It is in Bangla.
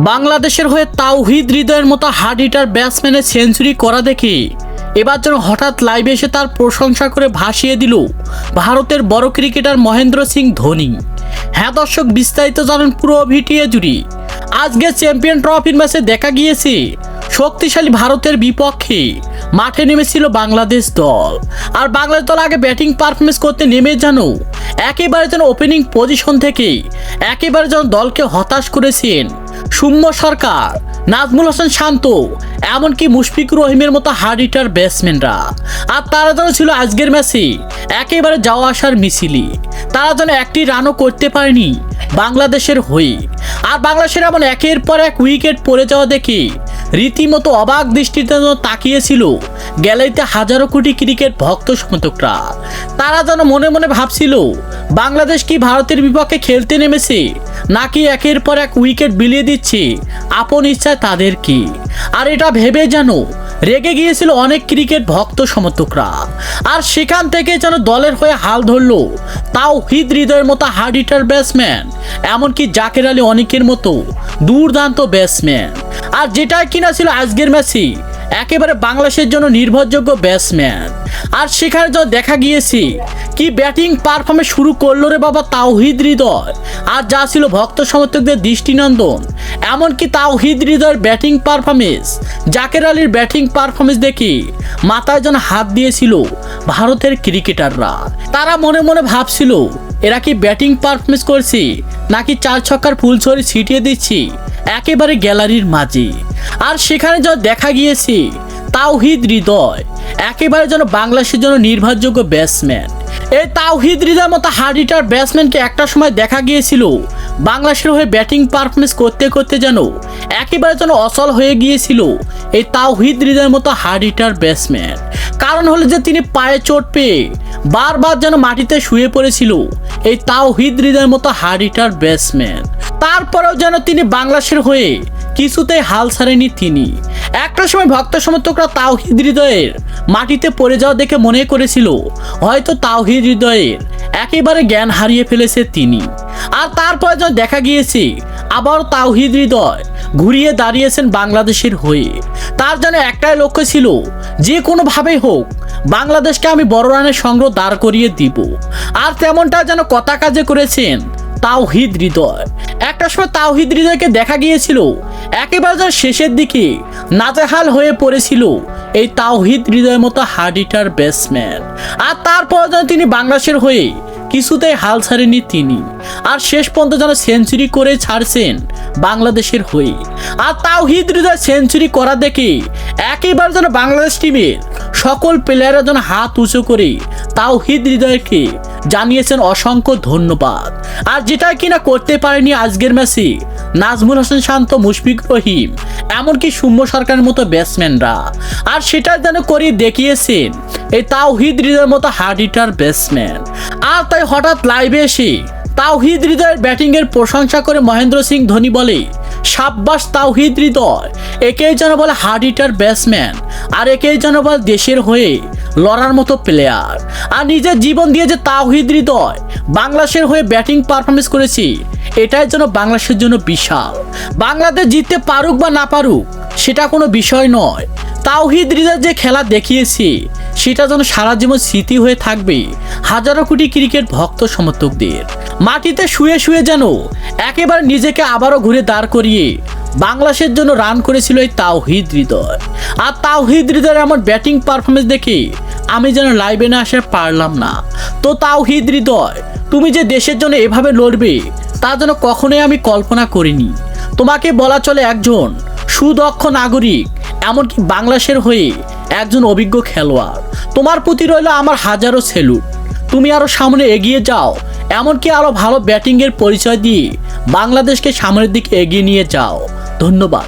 বাংলাদেশের হয়ে তাওহিদ হৃদয়ের মতো হার্ড হিটার ব্যাটসম্যানের সেঞ্চুরি করা দেখে এবার যেন হঠাৎ লাইভে এসে তার প্রশংসা করে ভাসিয়ে দিল ভারতের বড় ক্রিকেটার মহেন্দ্র সিং ধোনি। হ্যাঁ দর্শক, বিস্তারিত জানেন পুরো ভিডিও জুড়ে। আজকে চ্যাম্পিয়ন ট্রফির ম্যাচে দেখা গিয়েছে শক্তিশালী ভারতের বিপক্ষে মাঠে নেমেছিল বাংলাদেশ দল। আর বাংলাদেশ দল আগে ব্যাটিং পারফরমেন্স করতে নেমে একেবারে যেন ওপেনিং পজিশন থেকে একেবারে যেন দলকে হতাশ করেছেন সৌম্য সরকার, নাজমুল হাসান শান্ত, এমনকি মুশফিকুর রহিমের মতো হার্ড হিটার ব্যাটসম্যানরা। আর তারা যেন ছিল আজকের ম্যাচে একেবারে যাওয়া আসার মিছিলে। তারা যেন একটি রানও করতে পারেনি বাংলাদেশের হয়ে। আর বাংলাদেশের এমন একের পর এক উইকেট পড়ে যাওয়া দেখে রীতিমতো অবাক দৃষ্টিতে তাকিয়েছিল গ্যালারিতে হাজারো কোটি ক্রিকেট ভক্ত সমর্থকরা। তারা যেন মনে মনে ভাবছিল বাংলাদেশ কি ভারতের বিপক্ষে খেলতে নেমেছে, নাকি একের পর এক উইকেট বিলিয়ে দিচ্ছে আপন ইচ্ছায় তাদেরকে। আর এটা ভেবে যেন রেগে গিয়েছিল অনেক ক্রিকেট ভক্ত সমর্থকরা। আর সেখান থেকে যেন দলের হয়ে হাল ধরলো তাওহিদ হৃদয়ের মতো হার্ড হিটার ব্যাটসম্যান, এমনকি জাকের আলী অনেকের মতো দুর্দান্ত ব্যাটসম্যান। আর যেটা কিনা ছিল আজকের ম্যাচে একেবারে বাংলাদেশের জন্য নির্ভরযোগ্য ব্যাটসম্যান। আর সেখানে যা দেখা গিয়েছে কি ব্যাটিং পারফরমেন্স শুরু করলো রে বাবা তাওহিদ হৃদয়। আর যা ছিল ভক্ত সমর্থকদের দৃষ্টিনন্দন, এমনকি তাওহিদ হৃদয়ের ব্যাটিং পারফরমেন্স, জাকের আলীর ব্যাটিং পারফরমেন্স দেখে মাথায় যেন হাত দিয়েছিল ভারতের ক্রিকেটাররা। তারা মনে মনে ভাবছিল এরা কি ব্যাটিং পারফরমেন্স করছে, নাকি চার ছক্কার ফুলছড়ি ছিটিয়ে দিচ্ছি একেবারে গ্যালারির মাঝে। আর সেখানে যা দেখা গিয়েছে তাওহিদ হৃদয় একেবারে যেন বাংলাদেশের জন্য নির্ভরযোগ্য ব্যাটসম্যান। এই তাওহিদ হৃদয়ের মতো হার্ড হিটার ব্যাটসম্যানকে একটা সময় দেখা গিয়েছিল বাংলাদেশের হয়ে ব্যাটিং পারফরমেন্স করতে করতে যেন একেবারে যেন অচল হয়ে গিয়েছিল এই তাওহিদ হৃদয়ের মতো হার্ড হিটার ব্যাটসম্যান। কারণ হলো যে তিনি পায়ে চোট পেয়ে বারবার যেন মাটিতে শুয়ে পড়েছিল এই তাওহিদ হৃদয়ের মতো হার্ড হিটার ব্যাটসম্যান। তারপরেও যেন তিনি বাংলাদেশের হয়ে কিছুতেই হাল ছাড়েনি তিনি। একটা সময় ভক্ত সমর্থকরা তাওহিদ হৃদয়ের মাটিতে পড়ে যাওয়া দেখে মনে করেছিল হয়তো তাওহিদ হৃদয়ের একেবারে জ্ঞান হারিয়ে ফেলেছে তিনি। আর তারপরে যেন দেখা গিয়েছে আবার তাওহিদ হৃদয় ঘুরিয়ে দাঁড়িয়েছেন বাংলাদেশের হয়ে। তার যেন একটাই লক্ষ্য ছিল, যে কোনোভাবেই হোক বাংলাদেশকে আমি বড় রানের সংগ্রহ দাঁড় করিয়ে দিব। আর তেমনটা যেন কথা কাজে করেছেন তাওহিদ হৃদয়। একটা সময় তাওহিদ হৃদয়কে দেখা গিয়েছিল একেবারে যেন শেষের দিকে নাজেহাল হয়ে পড়েছিল এই তাওহিদ হৃদয়ের মতো হার্ড হিটার ব্যাটসম্যান। আর তারপর যেন তিনি বাংলাদেশের হয়ে কিছুতেই হাল ছাড়েনি তিনি। আর শেষ পর্যন্ত যেন সেঞ্চুরি করে ছাড়ছেন বাংলাদেশের হয়ে। আর তাওহিদ হৃদয় সেঞ্চুরি করা দেখে একেবারে যেন বাংলাদেশ টিমের সকল প্লেয়াররা যেন হাত উঁচু করে তাওহিদ হৃদয়কে জানিয়েছেন অসংখ্য ধন্যবাদ। আর যেটা কিনা করতে পারেনি আজকের ম্যাচে নাজমুল হাসান শান্ত, মুশফিকুর রহিম, এমনকি সৌম্য সরকারের মতো ব্যাটসম্যানরা। আর সেটা যেন করে দেখিয়েছেন এই তাওহিদ হৃদয়ের মতো হার্ড হিটার ব্যাটসম্যান। আর তাই হঠাৎ লাইভে এসে তাওহিদ হৃদয়ের ব্যাটিংয়ের প্রশংসা করে মহেন্দ্র সিং ধোনি বলে, সাব্বাস তাওহিদ হৃদয়, একেই যেন বলে হার্ড হিটার ব্যাটসম্যান, আর একেই যেন বলে দেশের হয়ে লড়ার মতো প্লেয়ার। আর নিজের জীবন দিয়ে যে তাওহিদ হৃদয় বাংলাদেশের হয়ে ব্যাটিং পারফরমেন্স করেছে, এটাই যেন বাংলাদেশের জন্য বিশাল। বাংলাদেশ জিততে পারুক বা না পারুক সেটা কোনো বিষয় নয়, তাওহিদ হৃদয় যে খেলা দেখিয়েছে সেটা যেন সারা জীবন স্মৃতি হয়ে থাকবে হাজারো কোটি ক্রিকেট ভক্ত সমর্থকদের। মাটিতে শুয়ে শুয়ে যেন একেবারে নিজেকে আবারও ঘুরে দাঁড় করিয়ে বাংলাদেশের জন্য রান করেছিল এই তাওহিদ হৃদয়। আর তাওহিদ হৃদয়ের এমন ব্যাটিং পারফরমেন্স দেখে আমি যেন লাইভে না আসে পারলাম না। তো তাওহিদ হৃদয়, তুমি যে দেশের জন্য এভাবে লড়বে তা যেন কখনোই আমি কল্পনা করিনি। তোমাকে বলা চলে একজন সুদক্ষ নাগরিক, এমনকি বাংলাদেশের হয়ে একজন অভিজ্ঞ খেলোয়াড়। তোমার প্রতি রইল আমার হাজারো স্যালুট। তুমি আরও সামনে এগিয়ে যাও, এমনকি আরও ভালো ব্যাটিংয়ের পরিচয় দিয়ে বাংলাদেশকে সামনের দিকে এগিয়ে নিয়ে যাও। ধন্যবাদ।